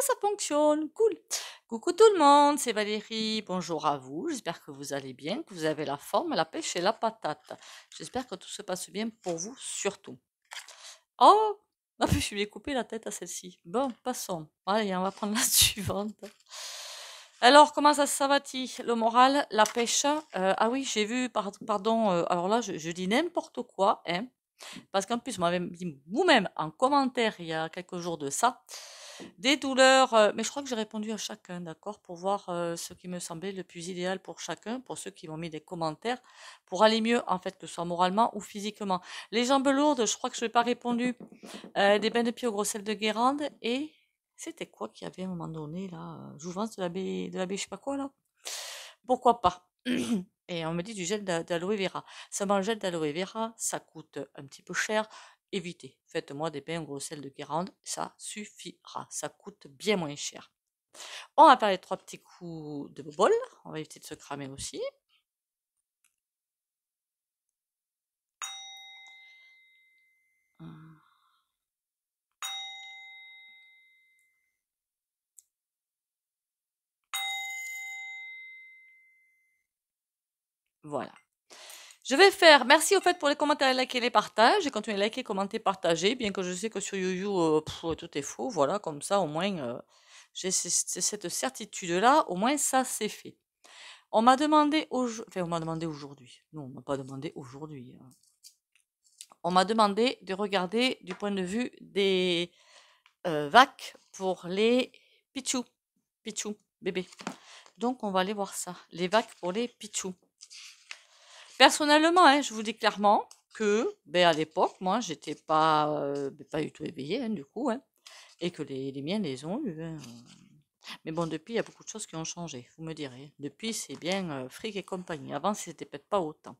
ça fonctionne, cool. Coucou tout le monde, c'est Valérie, bonjour à vous, j'espère que vous allez bien, que vous avez la forme, la pêche et la patate. J'espère que tout se passe bien pour vous surtout. Oh, ah, je lui ai coupé la tête à celle-ci. Bon, passons. Allez, on va prendre la suivante. Alors, comment ça va-t-il? Le moral, la pêche. Ah oui, j'ai vu, pardon, alors là, je dis n'importe quoi, hein. Parce qu'en plus, vous m'avez dit vous-même en commentaire il y a quelques jours de ça, des douleurs, mais je crois que j'ai répondu à chacun, d'accord, pour voir ce qui me semblait le plus idéal pour chacun, pour ceux qui m'ont mis des commentaires, pour aller mieux, en fait, que ce soit moralement ou physiquement. Les jambes lourdes, je crois que je n'ai pas répondu. Des bains de pied au gros sel de Guérande, et c'était quoi qu'il y avait à un moment donné, là, jouvence de la baie, je sais pas quoi, là. Pourquoi pas? Et on me dit du gel d'aloe vera. Seulement, le gel d'aloe vera, ça coûte un petit peu cher. Évitez. Faites-moi des bains au gros sel de Guérande, ça suffira. Ça coûte bien moins cher. On va faire les 3 petits coups de bobole. On va éviter de se cramer aussi. Voilà. Je vais faire, merci au fait pour les commentaires, les likes et les partages. J'ai continué à liker, commenter, partager, bien que je sais que sur YouYou, tout est faux. Voilà, comme ça, au moins, j'ai cette certitude-là. Au moins, ça, c'est fait. On m'a demandé enfin, on m'a demandé aujourd'hui. Non, on m'a pas demandé aujourd'hui, hein. On m'a demandé de regarder du point de vue des vacs pour les pichous, pichous, bébés. Donc, on va aller voir ça. Les vacs pour les pichous. Personnellement, hein, je vous dis clairement que, ben, à l'époque, moi, j'étais pas du tout éveillée, hein, du coup, hein, et que les miens les ont eu, hein. Mais bon, depuis, il y a beaucoup de choses qui ont changé, vous me direz. Depuis, c'est bien fric et compagnie. Avant, c'était peut-être pas autant.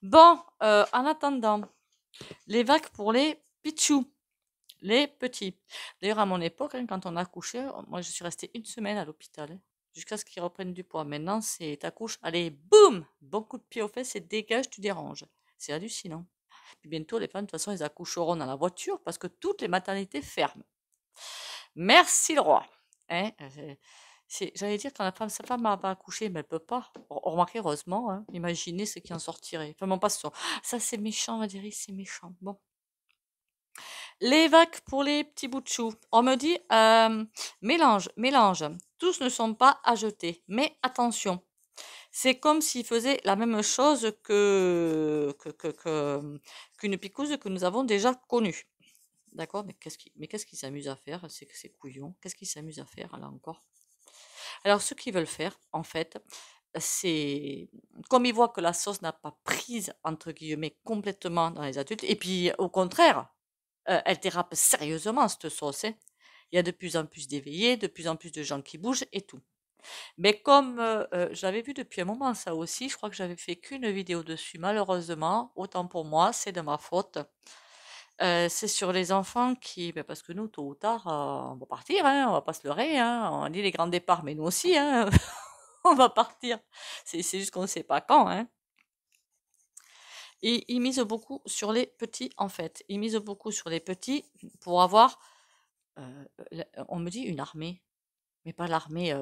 Bon, en attendant, les vagues pour les pichous, les petits. D'ailleurs, à mon époque, hein, quand on accouchait, moi, je suis restée 1 semaine à l'hôpital, hein, jusqu'à ce qu'ils reprennent du poids. Maintenant, c'est t'accouches, allez, boum, bon coup de pied aux fesses et dégage, tu déranges. C'est hallucinant. Puis bientôt, les femmes, de toute façon, elles accoucheront dans la voiture parce que toutes les maternités ferment. Merci le roi. Hein, j'allais dire, quand sa femme va accoucher, mais elle peut pas. Remarquez, heureusement, hein, imaginez ce qui en sortirait. Enfin, bon, passons. Ça, c'est méchant, Valérie, c'est méchant. Bon. Les vacs pour les petits bouts de chou. On me dit, mélange, mélange. Tous ne sont pas à jeter. Mais attention, c'est comme s'ils faisaient la même chose qu'une picouse que nous avons déjà connue. D'accord? Mais qu'est-ce qu'ils s'amusent à faire? C'est couillon. Qu'est-ce qu'ils s'amusent à faire, là encore? Alors, ce qu'ils veulent faire, en fait, c'est comme ils voient que la sauce n'a pas prise, entre guillemets, complètement dans les adultes, et puis au contraire, elle dérape sérieusement, cette sauce, hein. Il y a de plus en plus d'éveillés, de plus en plus de gens qui bougent et tout. Mais comme j'avais vu depuis un moment ça aussi, je crois que j'avais fait qu'une vidéo dessus, malheureusement, autant pour moi, c'est de ma faute. C'est sur les enfants qui, ben parce que nous, tôt ou tard, on va partir, hein, on va pas se leurrer, hein. On dit les grands départs, mais nous aussi, hein, on va partir. C'est juste qu'on ne sait pas quand, hein. Et ils misent beaucoup sur les petits, en fait. Ils misent beaucoup sur les petits pour avoir, on me dit une armée. Mais pas l'armée,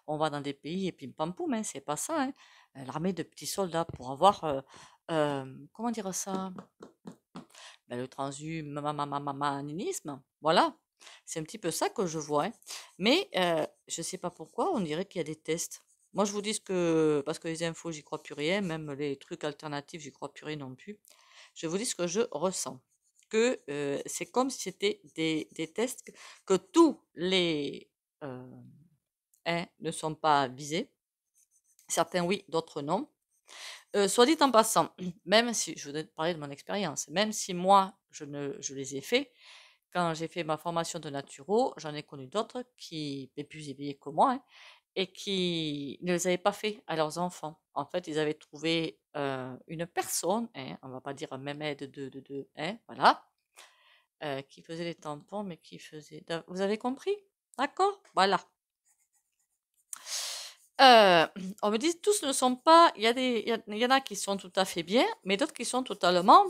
on va dans des pays et puis pam poum, hein, c'est pas ça, hein. L'armée de petits soldats pour avoir, comment dire ça? Ben, le transhumanisme, voilà. C'est un petit peu ça que je vois, hein. Mais je sais pas pourquoi, on dirait qu'il y a des tests. Moi, je vous dis parce que les infos, j'y crois plus rien, même les trucs alternatifs, j'y crois plus rien non plus. Je vous dis ce que je ressens. Que c'est comme si c'était des tests, que tous les ne sont pas visés. Certains oui, d'autres non. Soit dit en passant, même si, je voudrais parler de mon expérience, même si moi, je les ai faits, quand j'ai fait ma formation de naturo, j'en ai connu d'autres qui étaient plus éveillés que moi, hein, et qui ne les avaient pas fait à leurs enfants. En fait, ils avaient trouvé une personne, hein, on va pas dire un même aide hein, voilà, qui faisait les tampons, mais qui faisait... Vous avez compris? D'accord? Voilà. On me dit tous ne sont pas, il y en a qui sont tout à fait bien, mais d'autres qui sont totalement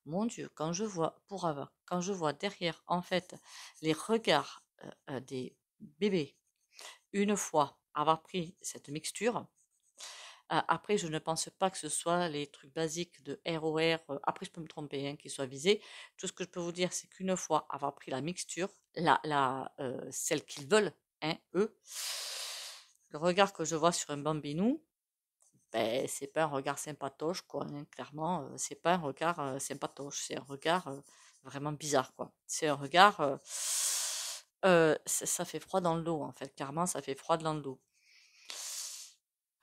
Mon Dieu, quand je vois derrière, en fait, les regards des bébés, une fois avoir pris cette mixture, après, je ne pense pas que ce soit les trucs basiques de ROR. Après, je peux me tromper, hein, qu'ils soient visés. Tout ce que je peux vous dire, c'est qu'une fois avoir pris la mixture, celle qu'ils veulent, hein, eux, le regard que je vois sur un bambinou, ben, c'est pas un regard sympatoche, quoi, hein, clairement, c'est pas un regard sympatoche, c'est un regard vraiment bizarre, quoi. C'est un regard, ça fait froid dans le dos, en fait, clairement, ça fait froid dans le dos.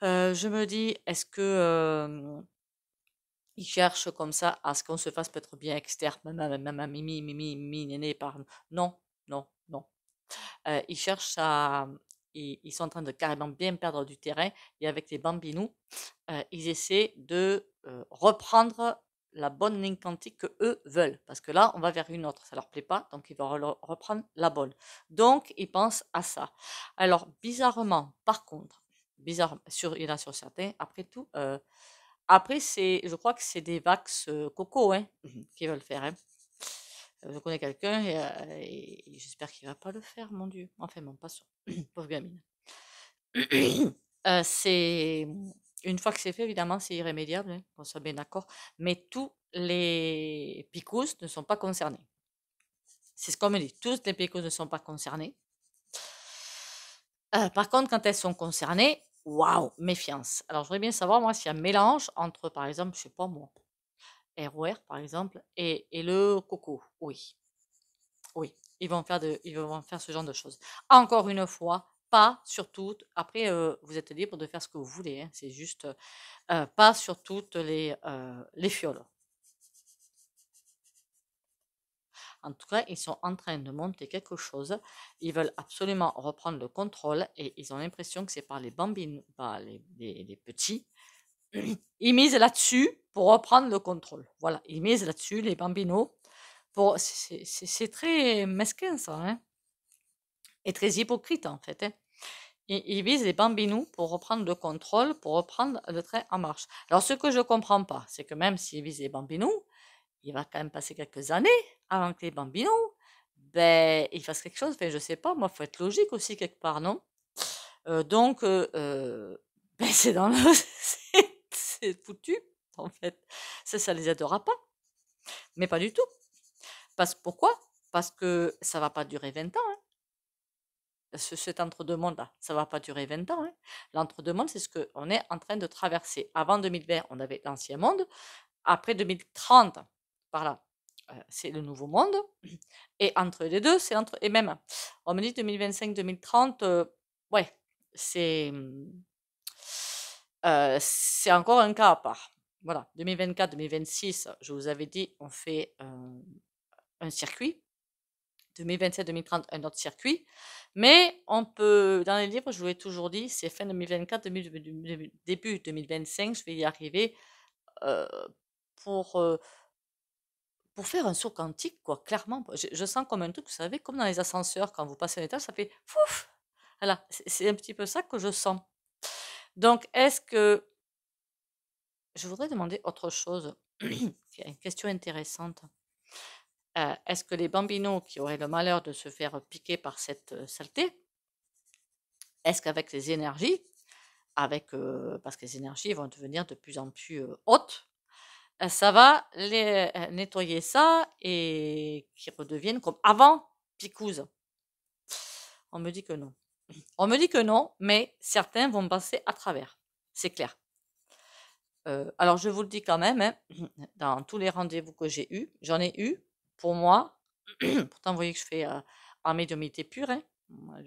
Je me dis, est-ce que ils cherchent comme ça à ce qu'on se fasse peut-être bien externe, mimi, mimi, mimi, néné, par... Non, non, non. Ils cherchent à... Ils sont en train de carrément bien perdre du terrain et avec les bambinous, ils essaient de reprendre la bonne ligne quantique que eux veulent. Parce que là, on va vers une autre. Ça leur plaît pas, donc ils vont reprendre la bonne. Donc, ils pensent à ça. Alors, bizarrement, par contre, il y en a sur certains, après tout, après, je crois que c'est des Vax Coco, hein, qui veulent faire, hein. Je connais quelqu'un et j'espère qu'il va pas le faire, mon Dieu. Enfin, bon, pas sûr. Pauvre gamine. C'est une fois que c'est fait, évidemment, c'est irrémédiable, hein, qu'on soit bien d'accord. Mais tous les picous ne sont pas concernés. C'est ce qu'on me dit. Tous les picous ne sont pas concernés. Par contre, quand elles sont concernées, waouh, méfiance. Alors, je voudrais bien savoir, moi, s'il y a un mélange entre, par exemple, je sais pas moi, ROR, par exemple, et le coco. Oui, oui, ils vont faire ce genre de choses. Encore une fois, pas sur toutes. Après, vous êtes libre de faire ce que vous voulez, hein, c'est juste pas sur toutes les fioles. En tout cas, ils sont en train de monter quelque chose. Ils veulent absolument reprendre le contrôle et ils ont l'impression que c'est par les bambines, pas les petits. Ils misent là-dessus pour reprendre le contrôle. Voilà, ils misent là-dessus, les bambinos. C'est très mesquin, ça, hein, et très hypocrite, en fait, hein. Ils visent les bambinous pour reprendre le contrôle, pour reprendre le train en marche. Alors, ce que je comprends pas, c'est que même s'ils visent les bambinous, il va quand même passer quelques années avant que les bambinous, ben, ils fassent quelque chose. Enfin, je sais pas, moi, faut être logique aussi quelque part, non? Donc, ben, c'est dans le... c'est foutu, en fait. Ça les aidera pas, mais pas du tout. Pourquoi? Parce que ça va pas durer 20 ans, hein. Cet entre-deux-mondes-là, ça va pas durer 20 ans, hein. L'entre-deux-mondes, c'est ce qu'on est en train de traverser. Avant 2020, on avait l'ancien monde. Après 2030, par là, c'est le nouveau monde. Et entre les deux, et même, on me dit 2025-2030, ouais, c'est c'est encore un cas à part. Voilà, 2024-2026, je vous avais dit, on fait un circuit. 2027-2030, un autre circuit. Mais on peut, dans les livres, je vous l'ai toujours dit, c'est fin 2024, début 2025, je vais y arriver euh, pour, euh, pour faire un saut quantique, quoi, clairement. Je sens comme un truc, vous savez, comme dans les ascenseurs, quand vous passez un étage, ça fait fouf. Voilà, c'est un petit peu ça que je sens. Donc, est-ce que je voudrais demander autre chose, qui est une question intéressante. Est-ce que les bambinos qui auraient le malheur de se faire piquer par cette saleté, est-ce qu'avec les énergies, parce que les énergies vont devenir de plus en plus hautes, ça va les nettoyer ça et qu'ils redeviennent comme avant picouse? On me dit que non. On me dit que non, mais certains vont passer à travers. C'est clair. Alors je vous le dis quand même, hein, dans tous les rendez-vous que j'ai eus, j'en ai eu pour moi. Pourtant, vous voyez que je fais en médiumnité pure, hein. Moi,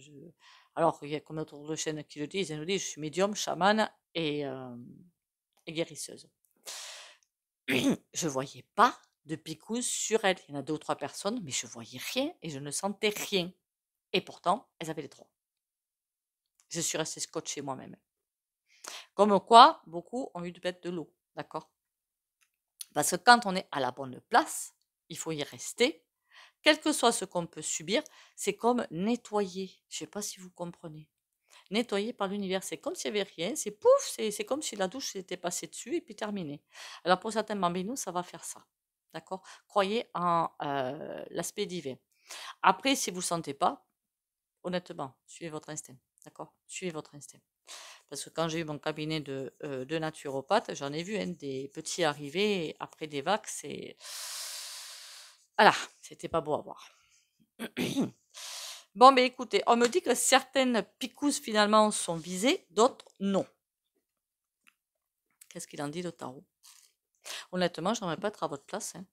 alors il y a comme d'autres chaînes qui le disent, ils nous disent je suis médium, chamane et guérisseuse. Je voyais pas de picouse sur elles. Il y en a 2 ou 3 personnes, mais je voyais rien et je ne sentais rien. Et pourtant, elles avaient les droits. Je suis restée scotchée moi-même. Comme quoi, beaucoup ont eu de bête de l'eau, d'accord? Parce que quand on est à la bonne place, il faut y rester. Quel que soit ce qu'on peut subir, c'est comme nettoyer. Je ne sais pas si vous comprenez. Nettoyer par l'univers, c'est comme s'il n'y avait rien, c'est pouf, c'est comme si la douche s'était passée dessus et puis terminé. Alors pour certains bambinous, ça va faire ça. d'accord? Croyez en l'aspect divin. Après, si vous ne sentez pas, honnêtement, suivez votre instinct, d'accord? Suivez votre instinct. Parce que quand j'ai eu mon cabinet de naturopathe, j'en ai vu des petits arriver après des vagues, c'est... Voilà, c'était pas beau à voir. Bon, mais écoutez, on me dit que certaines picousses finalement sont visées, d'autres non. Qu'est-ce qu'il en dit le tarot? Honnêtement, j'aimerais pas être à votre place, hein.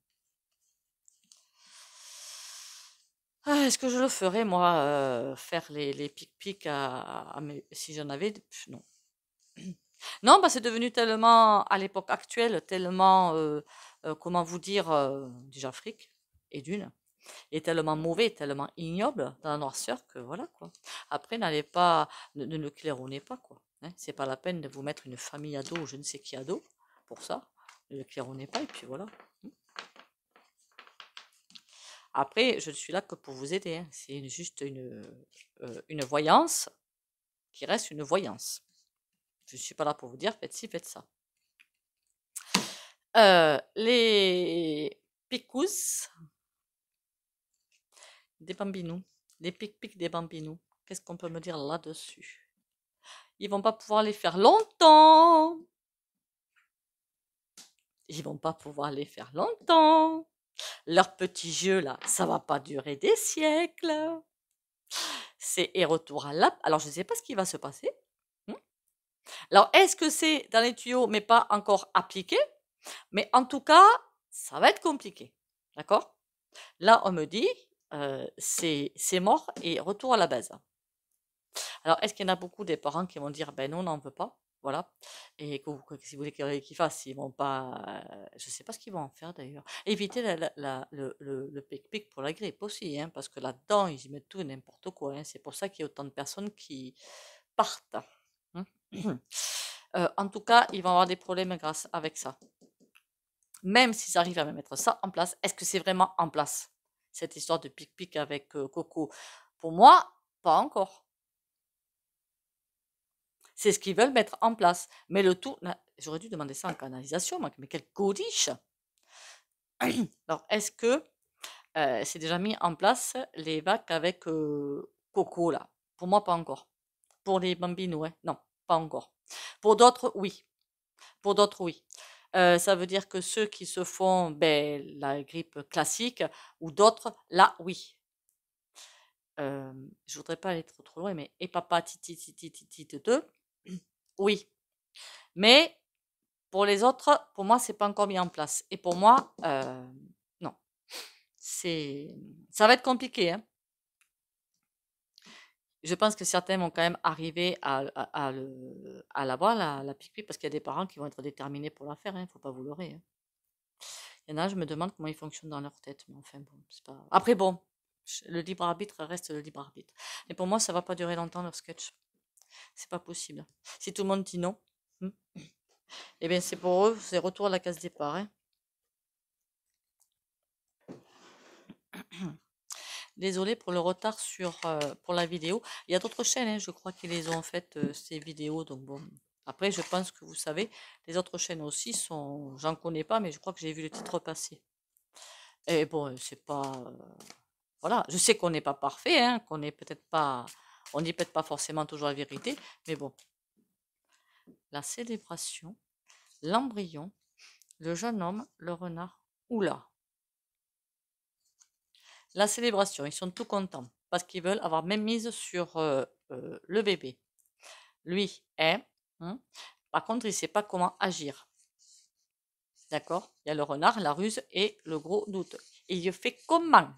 Ah, est-ce que je le ferais, moi, faire les pic-pics si j'en avais? Non. Non, bah, c'est devenu tellement, à l'époque actuelle, tellement, comment vous dire, déjà fric, et d'une, et tellement mauvais, tellement ignoble dans la noirceur que voilà, quoi. Après, n'allez pas, ne le claironnez pas, quoi. Hein. C'est pas la peine de vous mettre une famille à dos, ou je ne sais qui à dos, pour ça. Ne le claironnez pas, et puis voilà. Après, je ne suis là que pour vous aider, hein. C'est juste une voyance qui reste une voyance. Je ne suis pas là pour vous dire faites ci, faites ça. Les picous des bambinous, les pic-pics des bambinous, qu'est-ce qu'on peut me dire là-dessus? Ils vont pas pouvoir les faire longtemps. Ils vont pas pouvoir les faire longtemps. Leur petit jeu là, ça va pas durer des siècles. C'est et retour à l'app. Alors je ne sais pas ce qui va se passer. Alors est-ce que c'est dans les tuyaux mais pas encore appliqué? Mais en tout cas, ça va être compliqué. D'accord? Là, on me dit, c'est mort et retour à la base. Alors, est-ce qu'il y en a beaucoup des parents qui vont dire, ben non, on n'en veut pas, voilà, et si vous voulez qu'ils fassent, ils vont pas, je sais pas ce qu'ils vont en faire d'ailleurs. Évitez le pic-pic pour la grippe aussi, hein, parce que là-dedans, ils y mettent tout et n'importe quoi, hein. C'est pour ça qu'il y a autant de personnes qui partent. Hein. En tout cas, ils vont avoir des problèmes avec ça. Même s'ils arrivent à me mettre ça en place, est-ce que c'est vraiment en place, cette histoire de pic-pic avec Coco? Pour moi, pas encore. C'est ce qu'ils veulent mettre en place. Mais le tout, j'aurais dû demander ça en canalisation, mais quel godiche! Alors, est-ce que c'est déjà mis en place les vacs avec Coco, là? Pour moi, pas encore. Pour les bambinos, ouais. Non, pas encore. Pour d'autres, oui. Pour d'autres, oui. Ça veut dire que ceux qui se font la grippe classique ou d'autres, là, oui. Je voudrais pas aller trop loin, mais et papa oui. Mais pour les autres, pour moi, c'est pas encore mis en place. Et pour moi, non. Ça va être compliqué, hein. Je pense que certains vont quand même arriver à l'avoir, la pique parce qu'il y a des parents qui vont être déterminés pour la faire, hein, faut pas vous leurrer, hein. Il y en a, je me demande comment ils fonctionnent dans leur tête, mais enfin bon, c'est pas. Après bon, le libre arbitre reste le libre arbitre. Mais pour moi, ça va pas durer longtemps leur sketch. C'est pas possible. Si tout le monde dit non, eh bien c'est pour eux, c'est retour à la case départ, hein. Désolée pour le retard pour la vidéo. Il y a d'autres chaînes, hein, je crois, qui les ont faites, ces vidéos. Donc bon, après, je pense que vous savez, les autres chaînes aussi sont... J'en connais pas, mais je crois que j'ai vu le titre passer. Et bon, c'est pas... voilà, je sais qu'on n'est pas parfait, hein, qu'on n'est peut-être pas... On dit peut-être pas forcément toujours la vérité, mais bon. La célébration, l'embryon, le jeune homme, le renard, oula. La célébration, ils sont tout contents parce qu'ils veulent avoir même mise sur le bébé. Lui est, hein. Par contre, il ne sait pas comment agir. D'accord? Il y a le renard, la ruse et le gros doute. Il fait comment?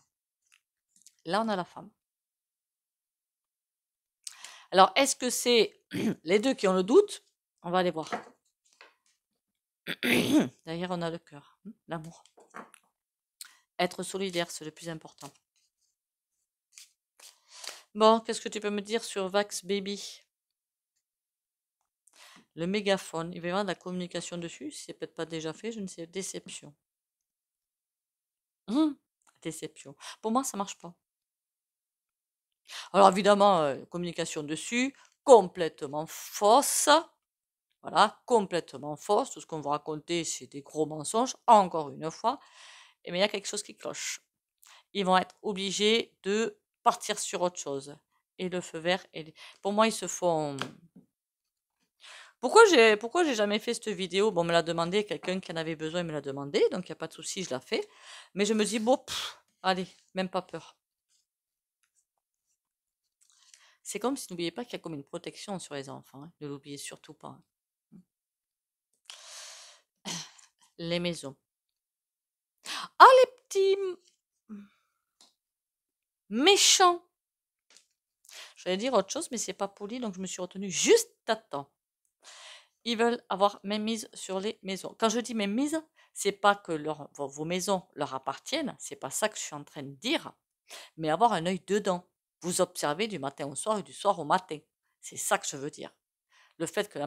Là, on a la femme. Alors, est-ce que c'est les deux qui ont le doute? On va aller voir. Derrière, on a le cœur, l'amour. Être solidaire, c'est le plus important. Bon, qu'est-ce que tu peux me dire sur Vax Baby? Le mégaphone, il va y avoir de la communication dessus, si c'est peut-être pas déjà fait, je ne sais, déception. Déception. Pour moi, ça marche pas. Alors évidemment, communication dessus, complètement fausse. Voilà, complètement fausse. Tout ce qu'on vous raconter, c'est des gros mensonges, encore une fois. mais il y a quelque chose qui cloche. Ils vont être obligés de partir sur autre chose. Et le feu vert, pour moi, ils se font... Pourquoi j'ai jamais fait cette vidéo? Bon, on me l'a demandé, quelqu'un qui en avait besoin me l'a demandé, donc il n'y a pas de souci, je la fais. Mais je me dis, bon, allez, même pas peur. C'est comme si, n'oubliez pas qu'il y a comme une protection sur les enfants, hein. Ne l'oubliez surtout pas, hein. Les maisons. Ah, les petits méchants. J'allais dire autre chose, mais c'est pas poli, donc je me suis retenue juste à temps. Ils veulent avoir mainmise sur les maisons. Quand je dis mainmise, c'est pas que vos maisons leur appartiennent, c'est pas ça que je suis en train de dire, mais avoir un œil dedans. Vous observez du matin au soir et du soir au matin. C'est ça que je veux dire. Le fait que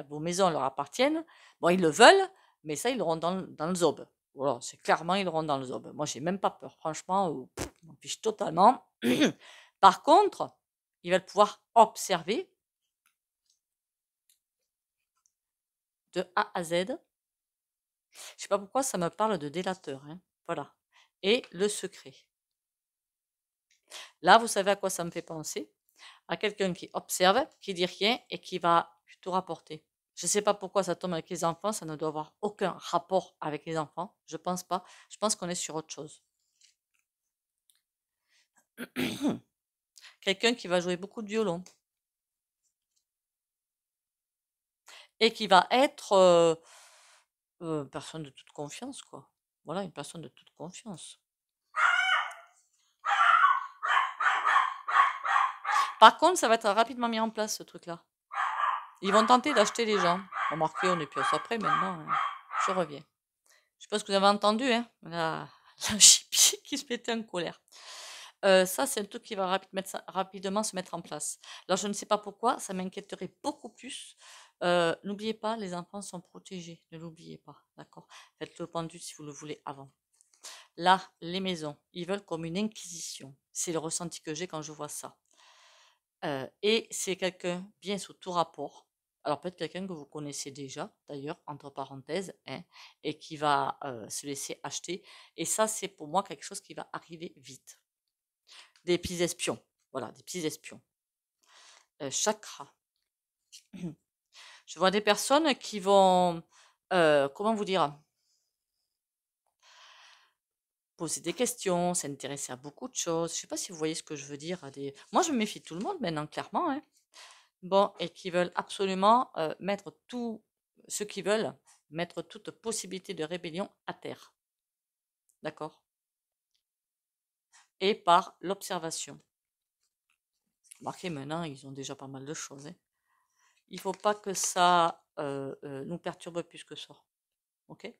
vos maisons leur appartiennent, bon, ils le veulent, mais ça, ils l'auront dans le zob. Voilà, c'est clairement, ils l'auront dans le zob. Moi, j'ai même pas peur. Franchement, je m'en fiche totalement. Par contre, ils veulent pouvoir observer de A à Z. Je sais pas pourquoi ça me parle de délateur, hein. Voilà. Et le secret. Là, vous savez à quoi ça me fait penser? À quelqu'un qui observe, qui dit rien et qui va tout rapporter. Je ne sais pas pourquoi ça tombe avec les enfants, ça ne doit avoir aucun rapport avec les enfants. Je pense pas. Je pense qu'on est sur autre chose. Quelqu'un qui va jouer beaucoup de violon et qui va être une personne de toute confiance, quoi. Voilà, une personne de toute confiance. Par contre, ça va être rapidement mis en place, ce truc-là. Ils vont tenter d'acheter les gens. Remarquez, on est plus après maintenant, hein. Je reviens. Je sais pas ce que vous avez entendu, hein. La chippie qui se mettait en colère. Ça, c'est un truc qui va rapidement se mettre en place. Alors, je ne sais pas pourquoi, ça m'inquiéterait beaucoup plus. N'oubliez pas, les enfants sont protégés. Ne l'oubliez pas, d'accord? Faites le pendu si vous le voulez avant. Là, les maisons, ils veulent comme une inquisition. C'est le ressenti que j'ai quand je vois ça. Et c'est quelqu'un bien sous tout rapport. Alors peut-être quelqu'un que vous connaissez déjà, d'ailleurs, entre parenthèses, hein, et qui va se laisser acheter. Et ça, c'est pour moi quelque chose qui va arriver vite. Des petits espions. Voilà, des petits espions. Chakra. Je vois des personnes qui vont, comment vous dire, poser des questions, s'intéresser à beaucoup de choses. Je ne sais pas si vous voyez ce que je veux dire. Moi, je me méfie de tout le monde maintenant, clairement, hein. Bon, et qui veulent absolument mettre tout ce qu'ils veulent, mettre toute possibilité de rébellion à terre. D'accord? Et par l'observation. Remarquez, maintenant, ils ont déjà pas mal de choses, hein. Il ne faut pas que ça nous perturbe plus que ça. Ok?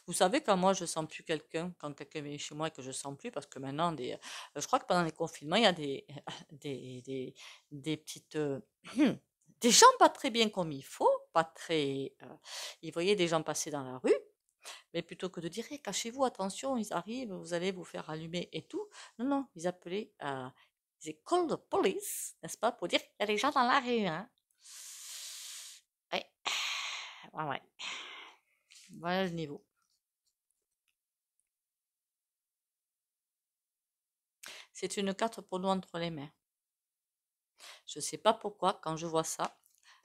Vous savez, quand moi je sens plus quelqu'un, quand quelqu'un vient chez moi et que je sens plus, parce que maintenant, je crois que pendant les confinements, il y a des petites, des gens pas très bien comme il faut, pas très, ils voyaient des gens passer dans la rue, mais plutôt que de dire, eh, cachez-vous, attention, ils arrivent, vous allez vous faire allumer et tout. Non, non, ils appelaient, ils call the police, n'est-ce pas, pour dire qu'il y a des gens dans la rue, hein. Ouais, ouais, ouais. Voilà le niveau. C'est une carte pour nous entre les mains. Je ne sais pas pourquoi, quand je vois ça,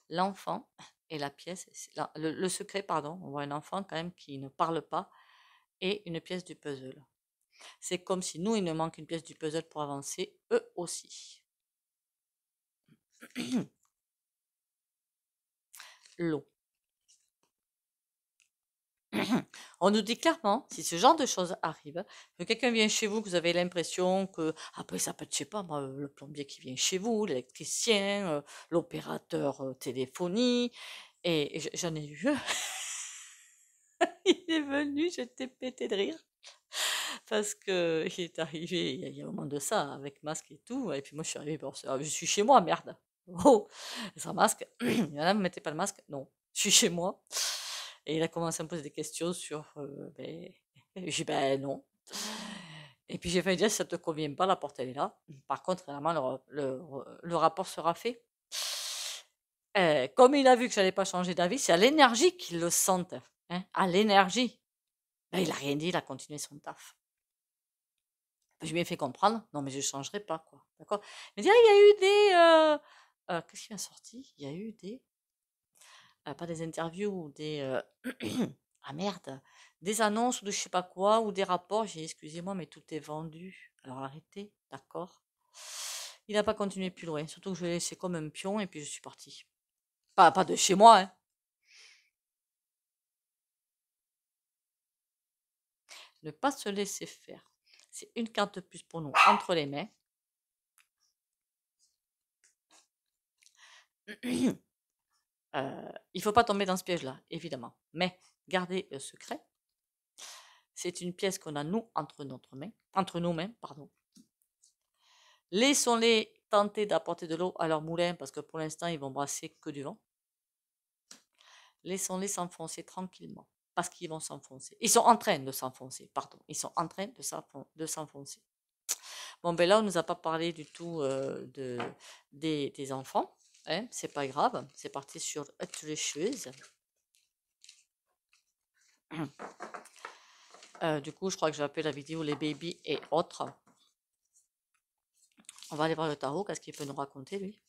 l'enfant et la pièce, le secret, pardon, on voit un enfant quand même qui ne parle pas et une pièce du puzzle. C'est comme si nous, il nous manque une pièce du puzzle pour avancer, eux aussi. L'eau. On nous dit clairement, si ce genre de choses arrive, que quelqu'un vient chez vous, que vous avez l'impression que, après ça peut être, je sais pas moi, le plombier qui vient chez vous, l'électricien, l'opérateur téléphonie, et j'en ai eu un, il est venu, j'étais pété de rire, parce que il est arrivé, il y a un moment de ça, avec masque et tout, et puis moi je suis arrivée, bon, je suis chez moi, merde, oh, sans masque, il y en a, ne mettez pas le masque, non, je suis chez moi. Et il a commencé à me poser des questions sur, ben, j'ai dit, ben non. Et puis j'ai failli dire, si ça te convient pas, la porte elle est là. Par contre, vraiment, le rapport sera fait. Comme il a vu que j'allais pas changer d'avis, c'est à l'énergie qu'il le sente, hein, à l'énergie. Ben, il a rien dit, il a continué son taf. Je lui ai fait comprendre, non mais je ne changerai pas, quoi. D'accord? Il me dit, ah, il y a eu des... qu'est-ce qui m'a sorti? Il y a eu des... pas des interviews ou des... ah merde! Des annonces ou de je sais pas quoi, ou des rapports. J'ai dit, excusez-moi, mais tout est vendu. Alors arrêtez, d'accord? Il n'a pas continué plus loin. Surtout que je l'ai laissé comme un pion et puis je suis partie. Pas de chez moi, hein. Ne pas se laisser faire. C'est une carte de plus pour nous entre les mains. Il faut pas tomber dans ce piège-là, évidemment. Mais gardez le secret. C'est une pièce qu'on a nous entre nos mains, pardon. Laissons-les tenter d'apporter de l'eau à leur moulin parce que pour l'instant ils vont brasser que du vent. Laissons-les s'enfoncer tranquillement parce qu'ils vont s'enfoncer. Ils sont en train de s'enfoncer, pardon. Ils sont en train de s'enfoncer. Bon, ben là, on nous a pas parlé du tout des enfants. Hein, c'est pas grave. C'est parti sur autre chose. Du coup, je crois que je vais appeler la vidéo les babies et autres. On va aller voir le tarot, qu'est-ce qu'il peut nous raconter, lui.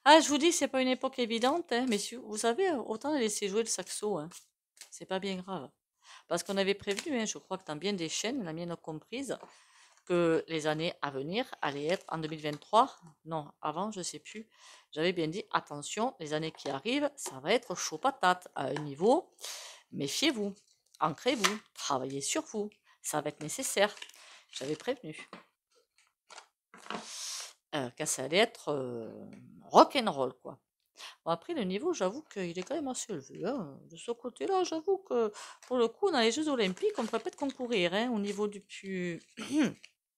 Ah, je vous dis, c'est pas une époque évidente, hein, messieurs. Vous savez, autant laisser jouer le saxo, hein. C'est pas bien grave. Parce qu'on avait prévu, hein, je crois que dans bien des chaînes, la mienne comprise, que les années à venir allaient être en 2023. Non, avant, je sais plus. J'avais bien dit, attention, les années qui arrivent, ça va être chaud patate à un niveau. Méfiez-vous, ancrez-vous, travaillez sur vous. Ça va être nécessaire. J'avais prévenu. Car ça allait être rock'n'roll, quoi. Bon, après, le niveau, j'avoue qu'il est quand même assez élevé, hein. De ce côté-là, j'avoue que pour le coup, dans les Jeux Olympiques, on ne pourrait peut-être concourir, hein, au niveau du plus.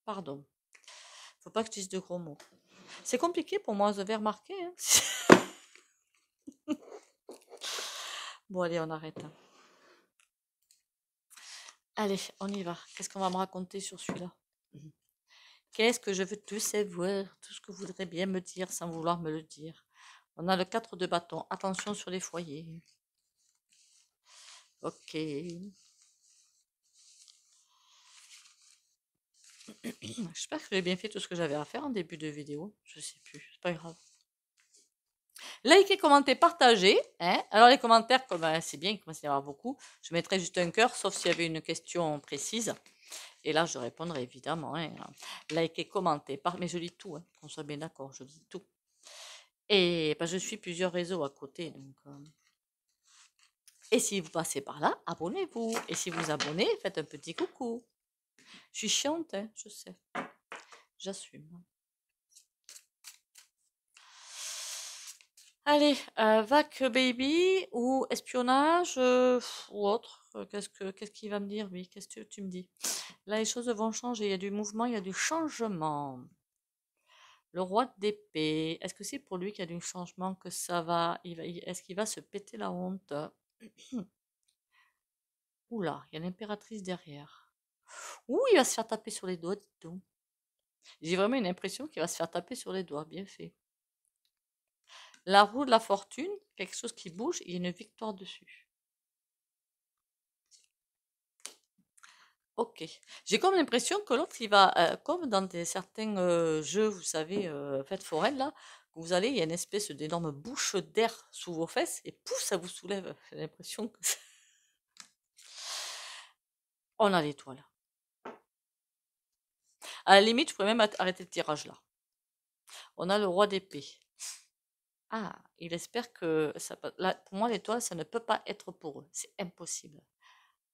Pardon. Faut pas que je dise de gros mots. C'est compliqué pour moi, vous avez remarqué, hein. Bon, allez, on arrête, hein. Allez, on y va. Qu'est-ce qu'on va me raconter sur celui-là? Qu'est-ce que je veux tout savoir? Tout ce que vous voudrez bien me dire sans vouloir me le dire. On a le 4 de bâton. Attention sur les foyers. Ok. J'espère que j'ai bien fait tout ce que j'avais à faire en début de vidéo. Je sais plus, c'est pas grave. Likez, commentez, partagez. Hein. Alors les commentaires, comme c'est bien, il commence à y avoir beaucoup. Je mettrai juste un cœur, sauf s'il y avait une question précise. Et là, je répondrai évidemment. Hein. Likez, commentez, mais je lis tout, hein, qu'on soit bien d'accord, je lis tout. Et je suis plusieurs réseaux à côté, donc. Et si vous passez par là, abonnez-vous. Et si vous abonnez, faites un petit coucou. Je suis chiante, hein, je sais. J'assume. Allez, vac baby ou espionnage ou autre. Qu'est-ce qu'il va me dire, lui? Qu'est-ce que tu me dis? Là, les choses vont changer. Il y a du mouvement, il y a du changement. Le roi d'épée. Est-ce que c'est pour lui qu'il y a du changement que ça va? Est-ce qu'il va se péter la honte? Oula, il y a l'impératrice derrière. Ouh, il va se faire taper sur les doigts, dis donc. J'ai vraiment une impression qu'il va se faire taper sur les doigts. Bien fait. La roue de la fortune, quelque chose qui bouge, il y a une victoire dessus. Ok. J'ai comme l'impression que l'autre, il va, comme dans certains jeux, vous savez, fête foraine, là, que vous allez, il y a une espèce d'énorme bouche d'air sous vos fesses, et pouf, ça vous soulève. J'ai l'impression que... On a l'étoile. À la limite, je pourrais même arrêter le tirage, là. On a le roi d'épée. Ah, il espère que ça... Là, pour moi, l'étoile, ça ne peut pas être pour eux. C'est impossible.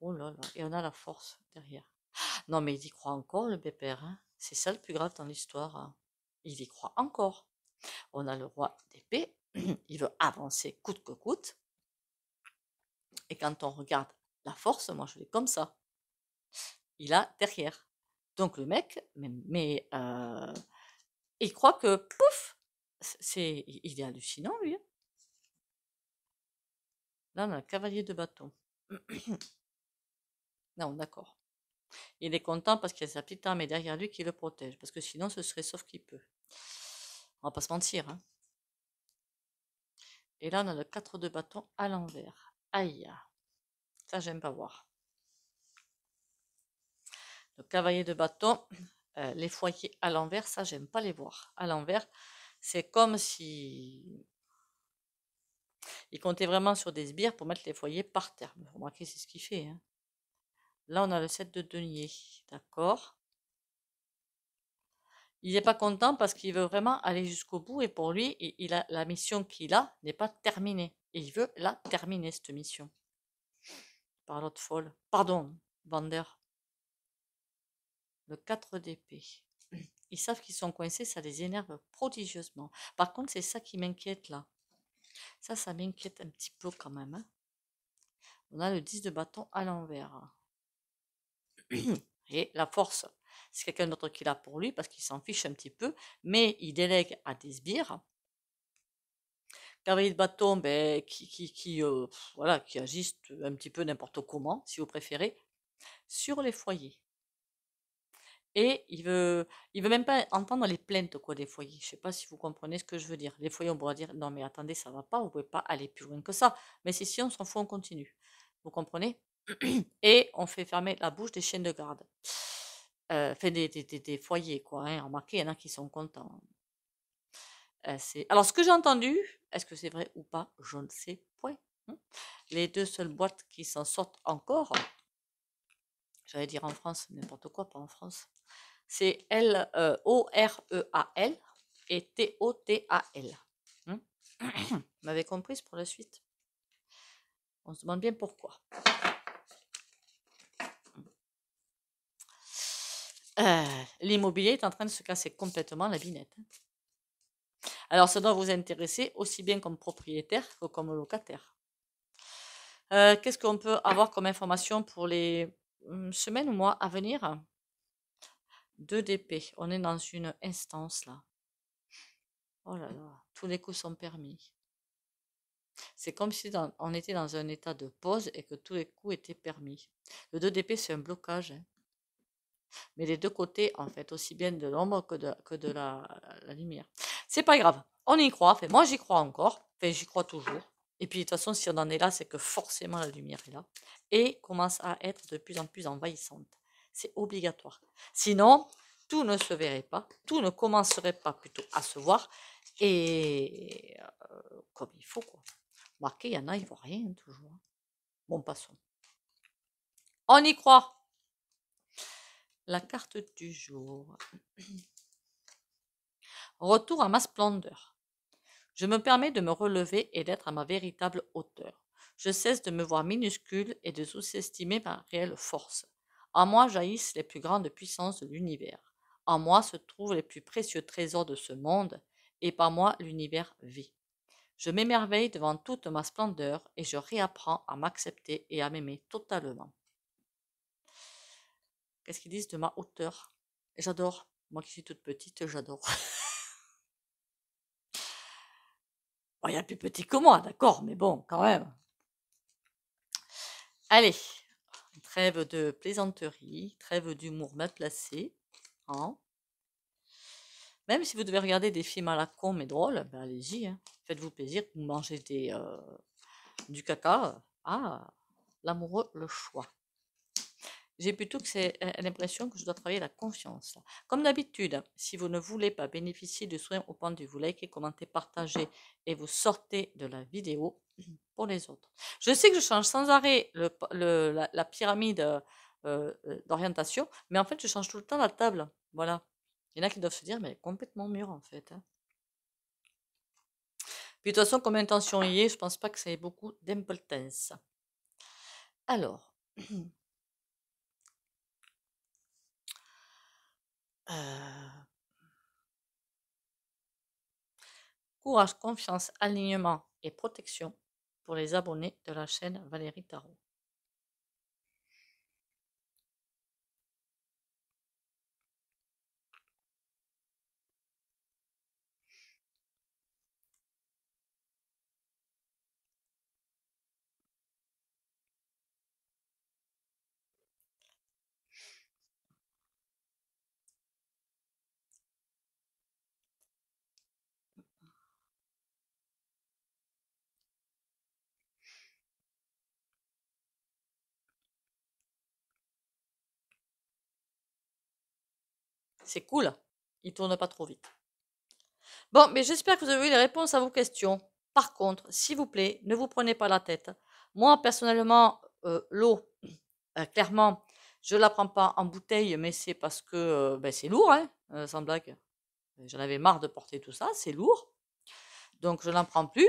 Oh là là. Et on a la force derrière. Non, mais il y croit encore, le pépère. Hein. C'est ça le plus grave dans l'histoire. Hein. Il y croit encore. On a le roi d'épée. Il veut avancer coûte que coûte. Et quand on regarde la force, moi je l'ai comme ça. Il a derrière. Donc le mec, il croit que pouf, il est hallucinant lui. Hein. Là, on a le cavalier de bâton. Non, d'accord. Il est content parce qu'il y a sa petite armée derrière lui qui le protège. Parce que sinon, ce serait sauf qu'il peut. On va pas se mentir. Hein. Et là, on a le 4 de bâton à l'envers. Aïe. Ça, j'aime pas voir. Le cavalier de bâton, les foyers à l'envers, ça, j'aime pas les voir. À l'envers, c'est comme si il comptait vraiment sur des sbires pour mettre les foyers par terre. Vous remarquez, c'est ce qu'il fait, hein. Là, on a le 7 de denier. D'accord. Il n'est pas content parce qu'il veut vraiment aller jusqu'au bout et pour lui, la mission qu'il a n'est pas terminée. Et il veut la terminer, cette mission. Par l'autre folle. Pardon, vendeur. Le 4 d'épée. Ils savent qu'ils sont coincés, ça les énerve prodigieusement. Par contre, c'est ça qui m'inquiète là. Ça m'inquiète un petit peu quand même, hein. On a le 10 de bâton à l'envers. Et la force, c'est quelqu'un d'autre qui l'a pour lui parce qu'il s'en fiche un petit peu, mais il délègue à des sbires. Cavalier de bâton, ben, voilà, qui agissent un petit peu n'importe comment, si vous préférez, sur les foyers. Et il veut même pas entendre les plaintes quoi, des foyers. Je sais pas si vous comprenez ce que je veux dire. Les foyers, on pourra dire, non mais attendez, ça va pas, vous pouvez pas aller plus loin que ça. Mais si on s'en fout, on continue. Vous comprenez? Et on fait fermer la bouche des chiens de garde. Enfin, des foyers, quoi, hein. Remarquez, il y en a qui sont contents. Alors, ce que j'ai entendu, est-ce que c'est vrai ou pas? Je ne sais point, hein. Les deux seules boîtes qui s'en sortent encore, j'allais dire en France, n'importe quoi, pas en France, c'est Oreal et Total. Hein. Vous m'avez comprise pour la suite? On se demande bien pourquoi. L'immobilier est en train de se casser complètement la binette, hein. Alors, ça doit vous intéresser aussi bien comme propriétaire que comme locataire. Qu'est-ce qu'on peut avoir comme information pour les semaines ou mois à venir? 2 d'épée. On est dans une instance là. Oh là là, tous les coups sont permis. C'est comme si on était dans un état de pause et que tous les coups étaient permis. Le 2 d'épée, c'est un blocage, hein. Mais des deux côtés, en fait, aussi bien de l'ombre que de la lumière. C'est pas grave, on y croit. Enfin, moi, j'y crois encore. Enfin, j'y crois toujours. Et puis, de toute façon, si on en est là, c'est que forcément la lumière est là. Et commence à être de plus en plus envahissante. C'est obligatoire. Sinon, tout ne se verrait pas, tout ne commencerait pas plutôt à se voir. Et comme il faut, quoi. Marqué, il y en a, ils ne voient rien toujours. Bon, passons. On y croit. La carte du jour. Retour à ma splendeur. Je me permets de me relever et d'être à ma véritable hauteur. Je cesse de me voir minuscule et de sous-estimer ma réelle force. En moi jaillissent les plus grandes puissances de l'univers. En moi se trouvent les plus précieux trésors de ce monde, et par moi l'univers vit. Je m'émerveille devant toute ma splendeur et je réapprends à m'accepter et à m'aimer totalement. Qu'est-ce qu'ils disent de ma hauteur? J'adore. Moi qui suis toute petite, j'adore. Bon, il y a plus petit que moi, d'accord, mais bon, quand même. Allez, trêve de plaisanterie, trêve d'humour mal placé, hein. Même si vous devez regarder des films à la con mais drôles, ben allez-y, hein. Faites-vous plaisir, vous mangez du caca. Ah, l'amoureux, le choix. J'ai plutôt que c'est l'impression que je dois travailler la confiance. Comme d'habitude, si vous ne voulez pas bénéficier de soins au pendu, vous likez, commentez, partagez et vous sortez de la vidéo pour les autres. Je sais que je change sans arrêt la pyramide d'orientation, mais en fait, je change tout le temps la table. Voilà. Il y en a qui doivent se dire, mais elle est complètement mûre en fait, hein. Puis de toute façon, comme intention y est, je pense pas que ça ait beaucoup d'importance. Alors, courage, confiance, alignement et protection pour les abonnés de la chaîne Valérie Tarot. C'est cool. Il tourne pas trop vite. Bon, mais j'espère que vous avez eu les réponses à vos questions. Par contre, s'il vous plaît, ne vous prenez pas la tête. Moi, personnellement, l'eau, clairement, je la prends pas en bouteille, mais c'est parce que ben, c'est lourd, hein, sans blague. J'en avais marre de porter tout ça, c'est lourd. Donc, je n'en prends plus.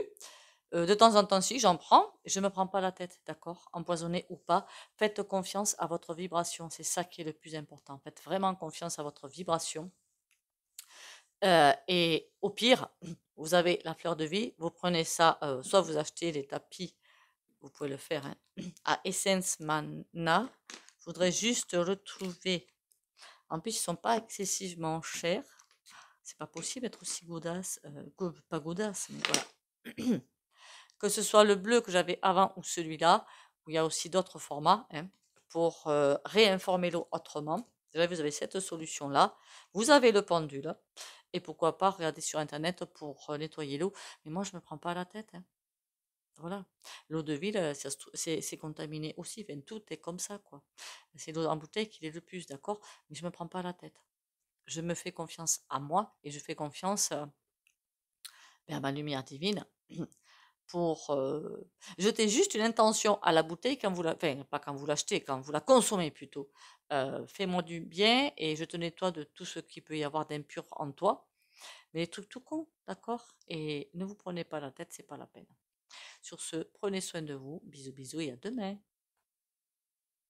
De temps en temps, si, j'en prends. Je ne me prends pas la tête, d'accord? Empoisonné ou pas. Faites confiance à votre vibration. C'est ça qui est le plus important. Faites vraiment confiance à votre vibration. Et au pire, vous avez la fleur de vie. Vous prenez ça, soit vous achetez les tapis, vous pouvez le faire, hein, à Essence Mana. Je voudrais juste retrouver. En plus, ils sont pas excessivement chers. C'est pas possible d'être aussi godasse, pas godasse, mais voilà. Que ce soit le bleu que j'avais avant ou celui-là, où il y a aussi d'autres formats, hein, pour réinformer l'eau autrement. Déjà, vous avez cette solution-là. Vous avez le pendule. Et pourquoi pas regarder sur Internet pour nettoyer l'eau. Mais moi, je ne me prends pas la tête, hein. Voilà. L'eau de ville, c'est contaminé aussi. Enfin, tout est comme ça, quoi. C'est l'eau en bouteille qui est le plus, d'accord? Mais je ne me prends pas la tête. Je me fais confiance à moi et je fais confiance à ma lumière divine pour jeter juste une intention à la bouteille quand vous la, enfin, pas quand vous l'achetez, quand vous la consommez plutôt. Fais-moi du bien et je te nettoie de tout ce qui peut y avoir d'impur en toi. Mais les trucs tout cons, d'accord? Et ne vous prenez pas la tête, c'est pas la peine. Sur ce, prenez soin de vous. Bisous, bisous et à demain.